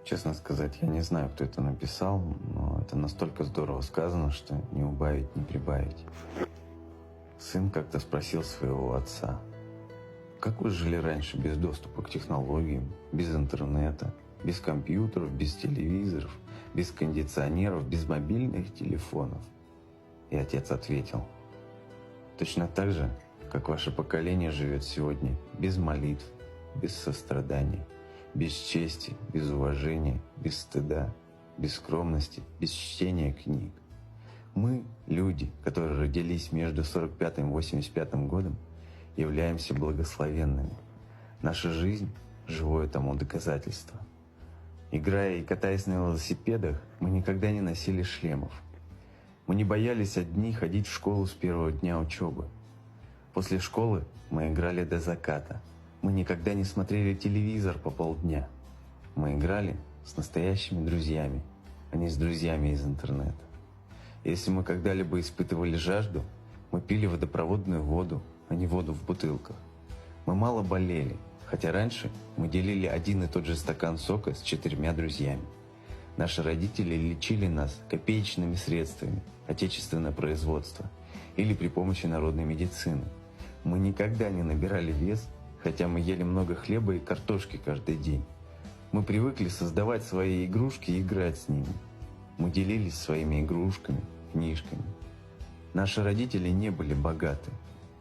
Честно сказать, я не знаю, кто это написал, но это настолько здорово сказано, что не убавить, не прибавить. Сын как-то спросил своего отца: «Как вы жили раньше без доступа к технологиям, без интернета, без компьютеров, без телевизоров, без кондиционеров, без мобильных телефонов?» И отец ответил: «Точно так же, как ваше поколение живет сегодня, без молитв, без сострадания, без чести, без уважения, без стыда, без скромности, без чтения книг. Мы, люди, которые родились между 45-м и 85-м годом, являемся благословенными. Наша жизнь — живое тому доказательство. Играя и катаясь на велосипедах, мы никогда не носили шлемов. Мы не боялись одни ходить в школу с первого дня учебы. После школы мы играли до заката. Мы никогда не смотрели телевизор по полдня. Мы играли с настоящими друзьями, а не с друзьями из интернета. Если мы когда-либо испытывали жажду, мы пили водопроводную воду, а не воду в бутылках. Мы мало болели, хотя раньше мы делили один и тот же стакан сока с 4 друзьями. Наши родители лечили нас копеечными средствами, отечественное производство или при помощи народной медицины. Мы никогда не набирали вес, хотя мы ели много хлеба и картошки каждый день. Мы привыкли создавать свои игрушки и играть с ними. Мы делились своими игрушками, книжками. Наши родители не были богаты.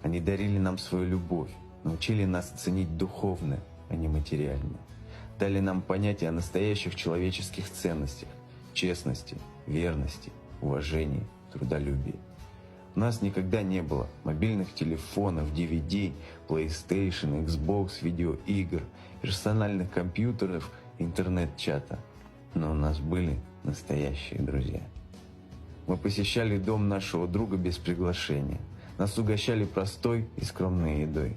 Они дарили нам свою любовь, научили нас ценить духовное, а не материальное. Дали нам понятие о настоящих человеческих ценностях, честности, верности, уважении, трудолюбии. У нас никогда не было мобильных телефонов, DVD, PlayStation, Xbox, видеоигр, персональных компьютеров, интернет-чата. Но у нас были настоящие друзья. Мы посещали дом нашего друга без приглашения. Нас угощали простой и скромной едой.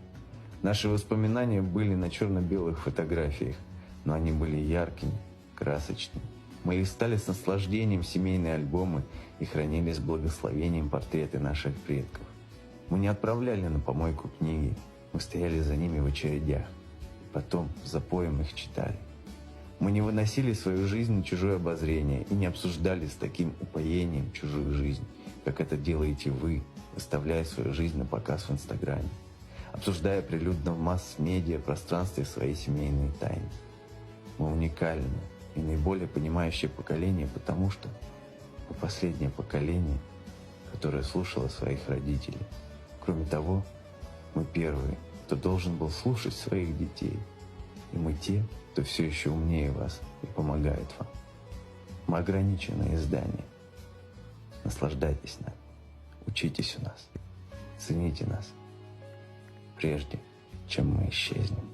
Наши воспоминания были на черно-белых фотографиях, но они были яркими, красочными. Мы листали с наслаждением семейные альбомы и хранили с благословением портреты наших предков. Мы не отправляли на помойку книги, мы стояли за ними в очередях, и потом запоем их читали. Мы не выносили свою жизнь на чужое обозрение и не обсуждали с таким упоением чужую жизнь, как это делаете вы, выставляя свою жизнь на показ в Инстаграме, обсуждая прилюдно в масс-медиа пространстве свои семейные тайны. Мы уникальны и наиболее понимающее поколение, потому что мы последнее поколение, которое слушало своих родителей. Кроме того, мы первые, кто должен был слушать своих детей. И мы те, кто все еще умнее вас и помогает вам. Мы ограниченное издание. Наслаждайтесь нами, учитесь у нас, цените нас, прежде чем мы исчезнем.